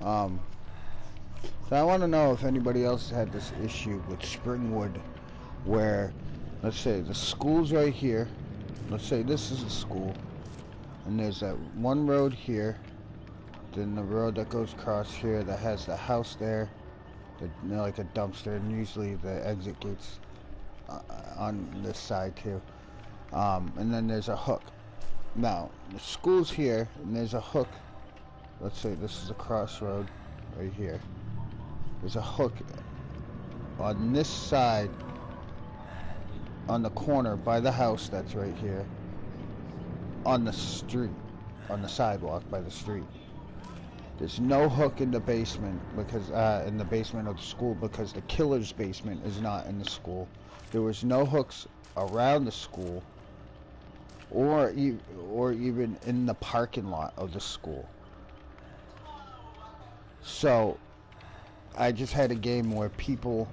Um, so I want to know if anybody else had this issue with Springwood, where, let's say the school's right here. Let's say this is the school, and there's that one road here, then the road that goes across here that has the house there, like a dumpster, and usually the exit gates on this side too. And then there's a hook. Now, the school's here, and there's a hook. Let's say this is a crossroad right here. There's a hook on this side, on the corner by the house that's right here, on the street, on the sidewalk by the street. There's no hook in the basement because in the basement of the school, because the killer's basement is not in the school. There was no hooks around the school, or even in the parking lot of the school. So I just had a game where people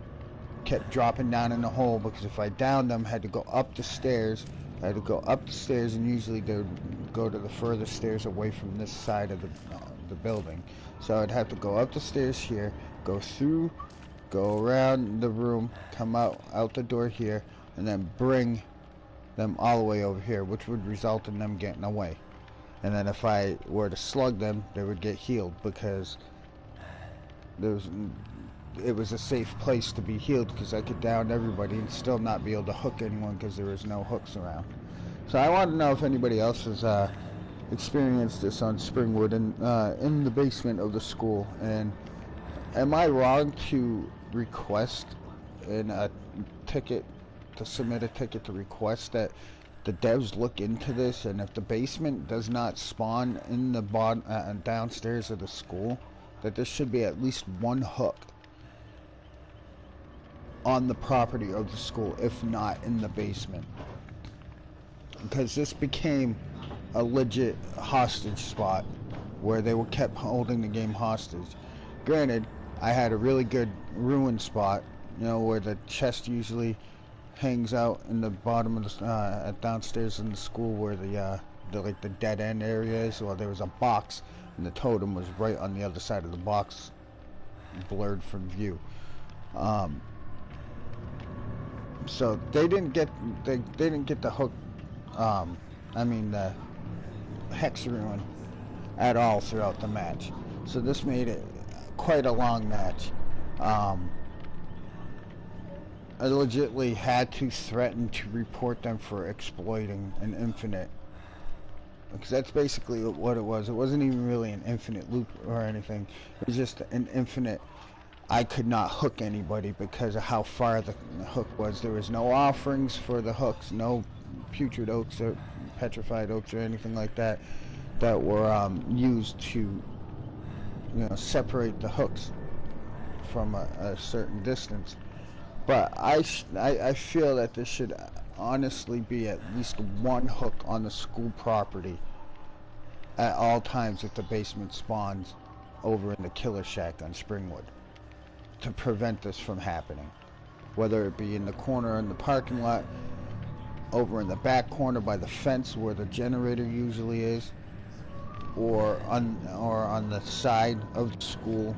kept dropping down in the hole, because if I downed them, I had to go up the stairs. And usually they would go to the further stairs away from this side of the building. So I'd have to go up the stairs here, go through, go around the room, come out the door here, and then bring them all the way over here, which would result in them getting away. And then if I were to slug them, they would get healed, because it was a safe place to be healed, because I could down everybody and still not be able to hook anyone because there was no hooks around. So I want to know if anybody else has experienced this on Springwood in the basement of the school. And am I wrong to request in a ticket, to submit a ticket to request that the devs look into this, and if the basement does not spawn in the downstairs of the school, that there should be at least one hook on the property of the school, if not in the basement, because this became a legit hostage spot where they were kept holding the game hostage. Granted, I had a really good ruin spot, you know, where the chest usually hangs out in the bottom of the downstairs in the school, where the dead end area is. Well, there was a box, and the totem was right on the other side of the box, blurred from view. So they didn't get the hook. The hex ruin at all throughout the match. So this made it quite a long match. I legitimately had to threaten to report them for exploiting an infinite, because that's basically what it was. It wasn't even really an infinite loop or anything. It was just an infinite. I could not hook anybody because of how far the hook was. There was no offerings for the hooks, no putrid oaks or petrified oaks or anything like that that were used to, separate the hooks from a certain distance. But I feel that there should honestly be at least one hook on the school property at all times if the basement spawns over in the killer shack on Springwood, to prevent this from happening. Whether it be in the corner in the parking lot, over in the back corner by the fence where the generator usually is, or on the side of the school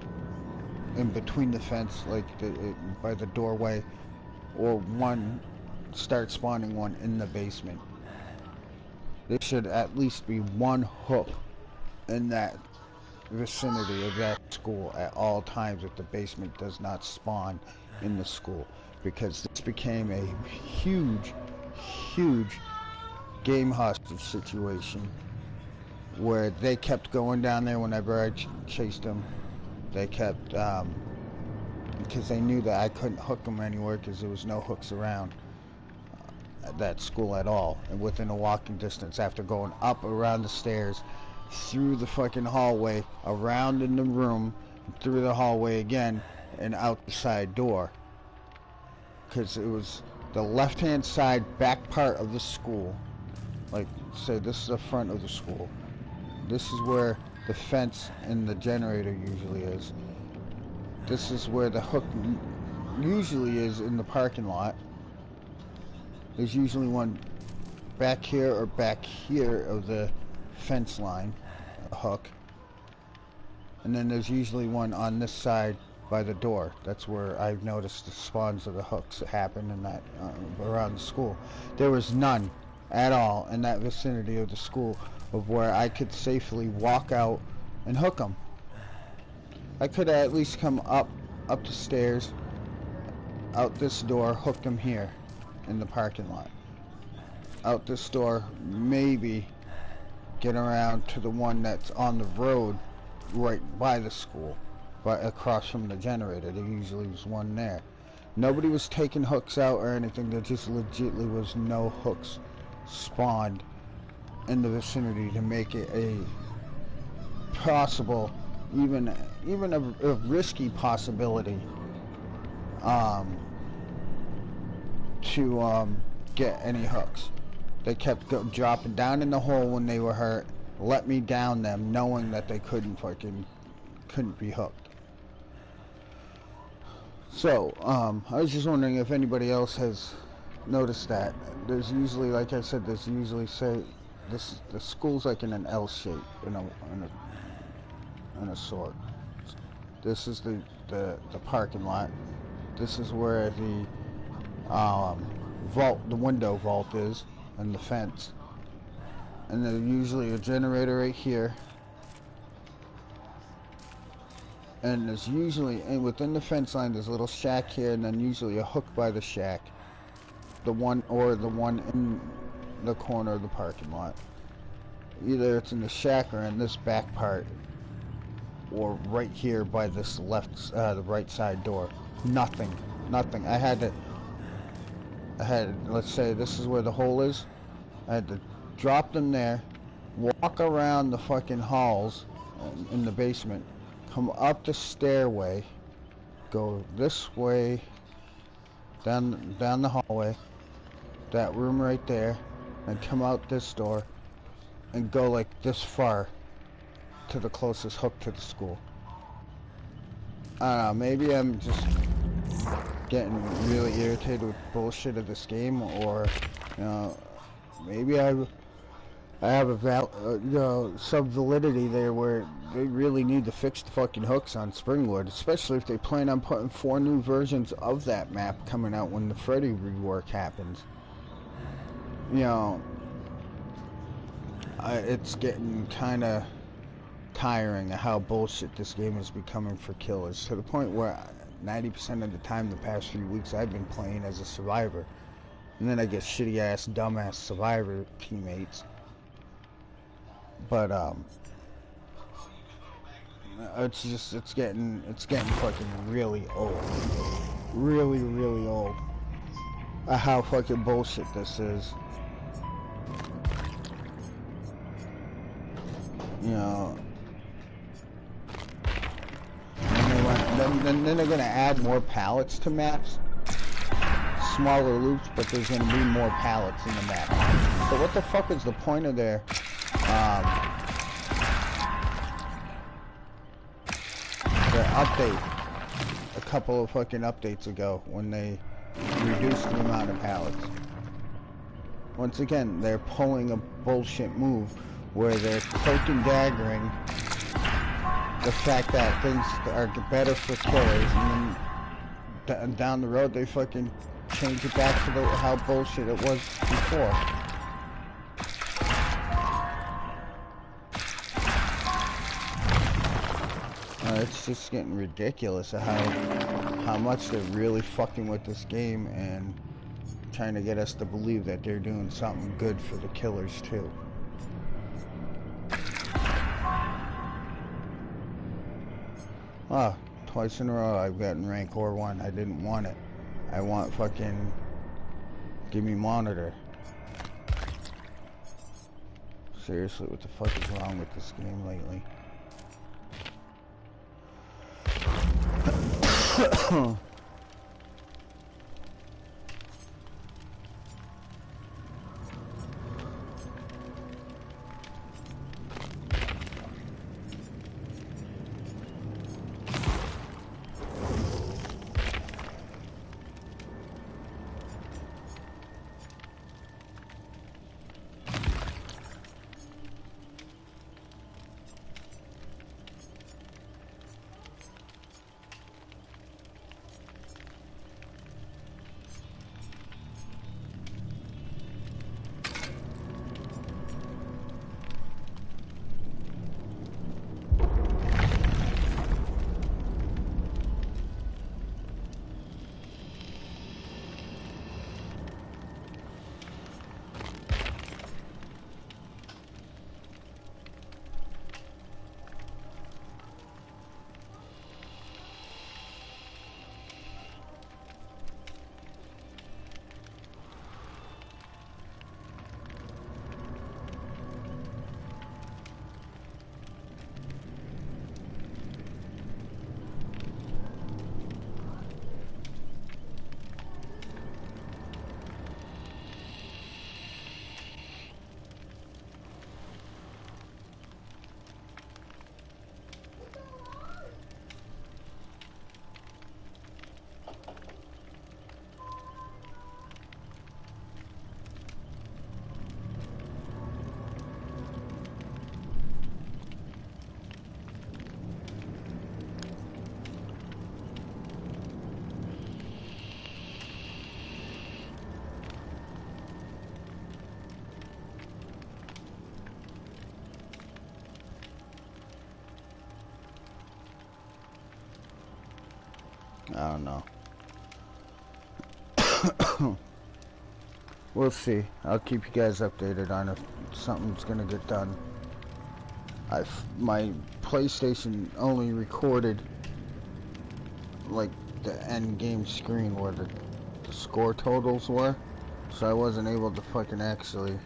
in between the fence, like by the doorway, or start spawning one in the basement. There should at least be one hook in that vicinity of that school at all times if the basement does not spawn in the school, because this became a huge game hostage situation where they kept going down there whenever I chased them. They kept because they knew that I couldn't hook them anywhere because there was no hooks around that school at all, and within a walking distance, after going up around the stairs, through the fucking hallway, around in the room, through the hallway again, and out the side door. Because it was the left-hand side back part of the school. Like, say this is the front of the school. This is where the fence and the generator usually is. This is where the hook usually is in the parking lot. There's usually one back here or back here of the fence line, a hook. and then there's usually one on this side by the door. That's where I've noticed the spawns of the hooks happen in that around the school. There was none at all in that vicinity of the school of where I could safely walk out and hook them. I could have at least come up the stairs, out this door, hooked them here in the parking lot. Out this door, maybe get around to the one that's on the road right by the school, but across from the generator. There usually was one there. Nobody was taking hooks out or anything. There just legitimately was no hooks spawned in the vicinity to make it a possible, even a risky possibility to get any hooks. They kept dropping down in the hole when they were hurt, let me down them, knowing that they couldn't be hooked. So I was just wondering if anybody else has noticed that. There's usually, like I said, there's usually, say, the school's like in an L shape, in a sort. This is the parking lot. This is where the vault, the window vault is, and the fence. And there's usually a generator right here. And there's usually, and within the fence line, there's a little shack here, and then usually a hook by the shack. The one in the corner of the parking lot. Either it's in the shack or in this back part, or right here by this the right side door. Nothing. I had, let's say this is where the hole is. I had to drop them there, walk around the fucking halls in the basement, come up the stairway, go this way, down the hallway, that room right there, and come out this door, and go like this far to the closest hook to the school. I don't know, maybe I'm just getting really irritated with bullshit of this game, or, you know, maybe I have some validity there where they really need to fix the fucking hooks on Springwood, especially if they plan on putting 4 new versions of that map coming out when the Freddy rework happens. You know, it's getting kind of tiring of how bullshit this game is becoming for killers, to the point where 90% of the time the past few weeks I've been playing as a survivor, and then I get shitty ass dumbass survivor teammates. But it's getting fucking really old, really old. How fucking bullshit this is. You know, then they're gonna add more pallets to maps, smaller loops, but there's gonna be more pallets in the map. So what the fuck is the point of their update a couple of fucking updates ago when they reduced the amount of pallets? Once again, they're pulling a bullshit move where they're cloak and daggering the fact that things are better for killers, and then down the road they fucking change it back to how bullshit it was before. It's just getting ridiculous of how much they're really fucking with this game and trying to get us to believe that they're doing something good for the killers too. Oh, twice in a row I've gotten rank or 1. I didn't want it. I want fucking... give me monitor. Seriously, what the fuck is wrong with this game lately? I don't know. We'll see. I'll keep you guys updated on if something's gonna get done. My PlayStation only recorded like the end game screen where the score totals were, so I wasn't able to fucking actually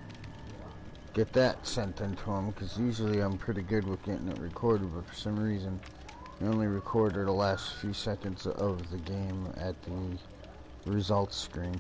get that sent into them, because usually I'm pretty good with getting it recorded, but for some reason I only recorded the last few seconds of the game at the results screen.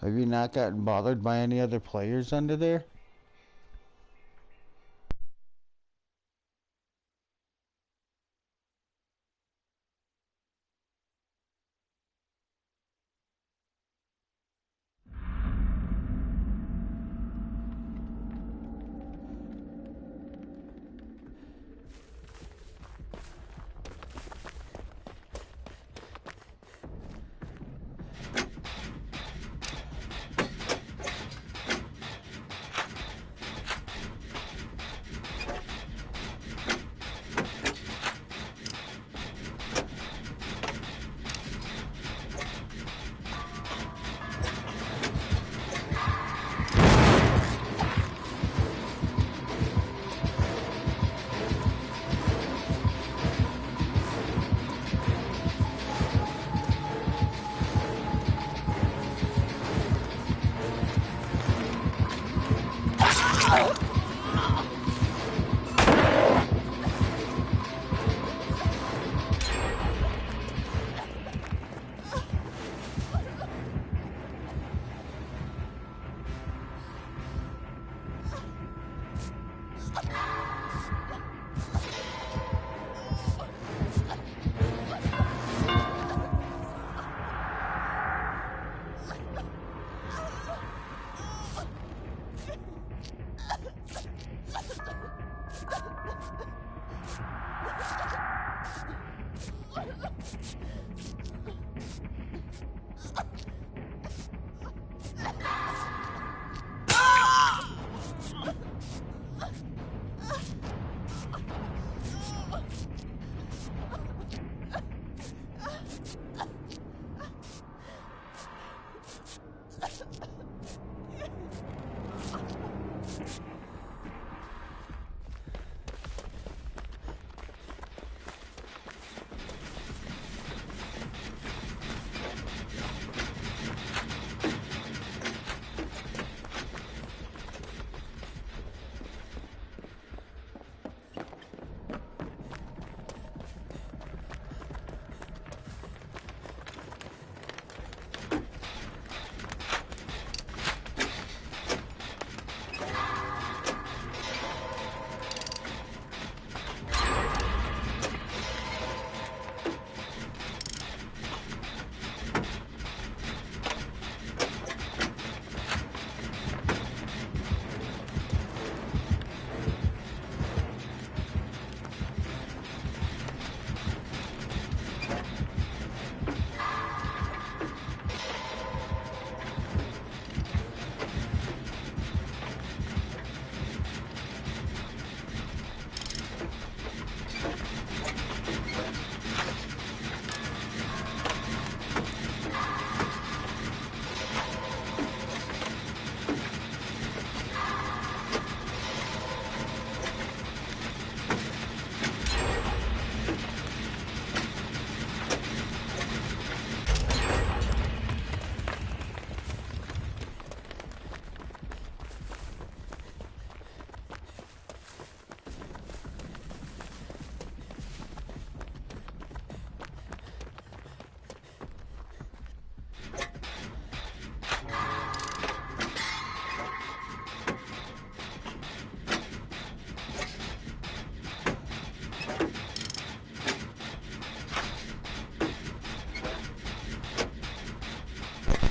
Have you not gotten bothered by any other players under there?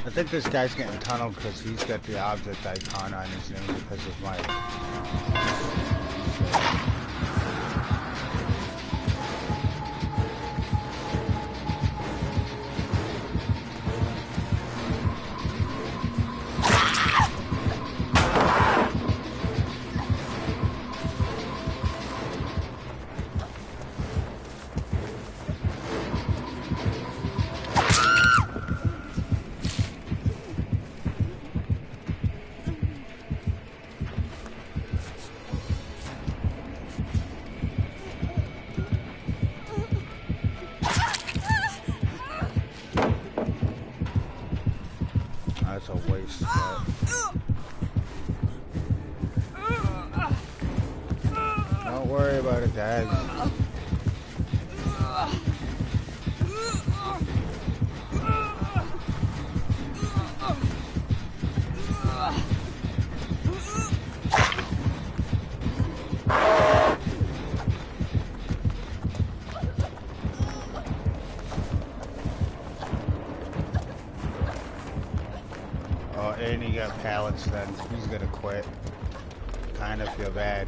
I think this guy's getting tunneled because he's got the object icon on his name because of my... That's a waste. Don't worry about it, guys. Oh, and he got pallets then. He's gonna quit. Kinda feel bad.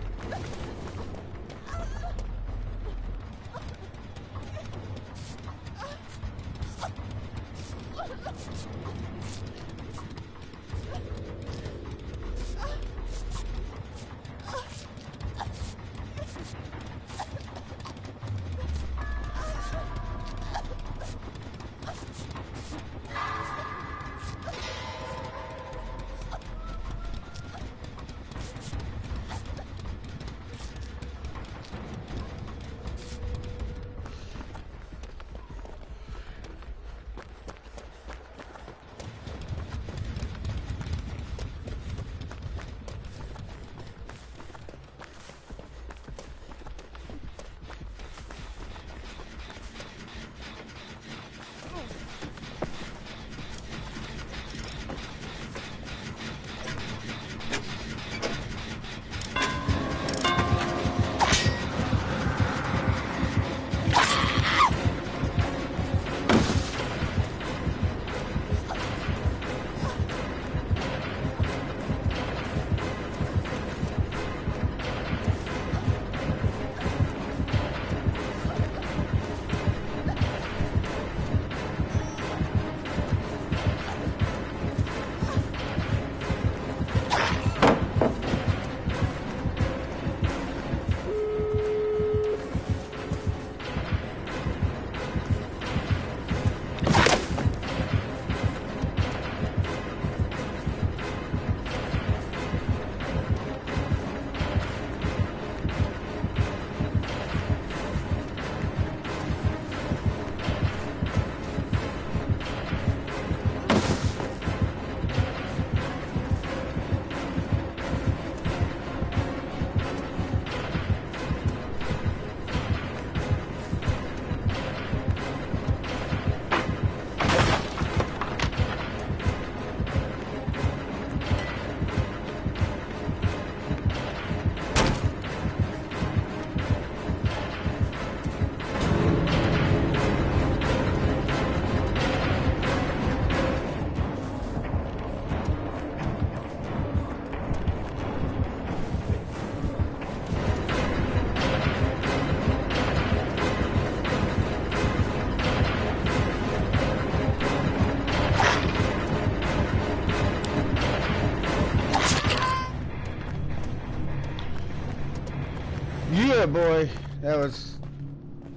Yeah, boy, that was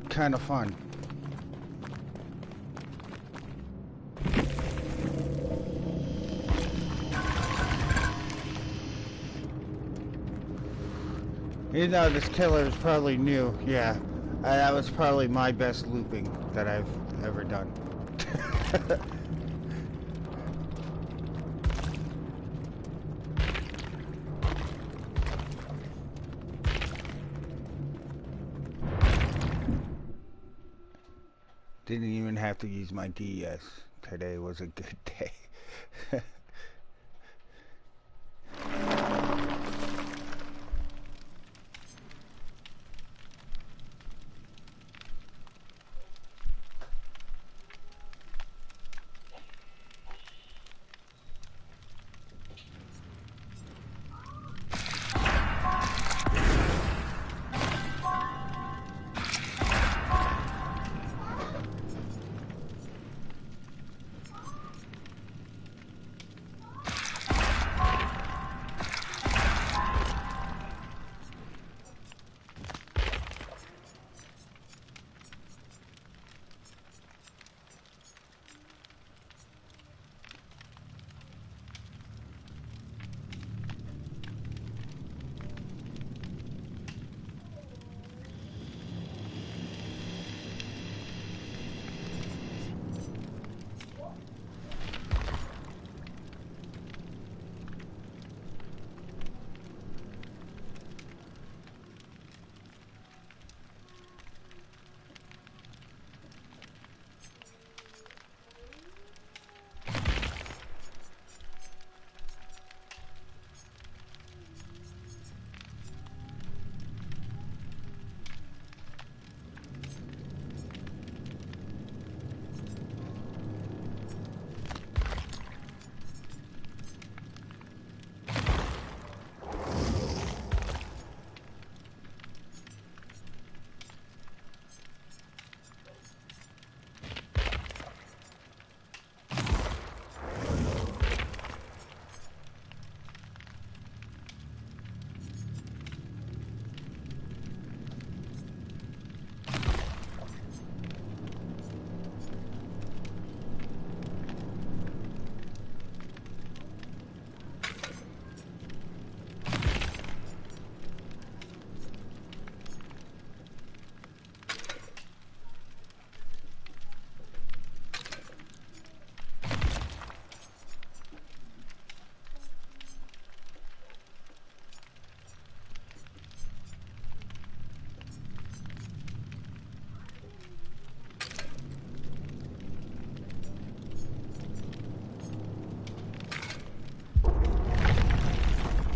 kind of fun. You know, this killer is probably new. Yeah, that was probably my best looping that I've ever done. Didn't even have to use my DS. Today was a good day.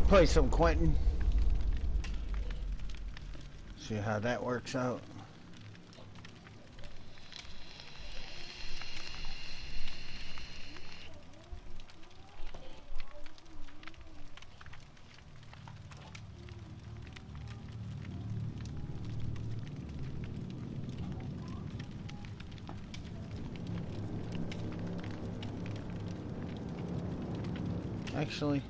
Play some Quentin. See how that works out. Actually,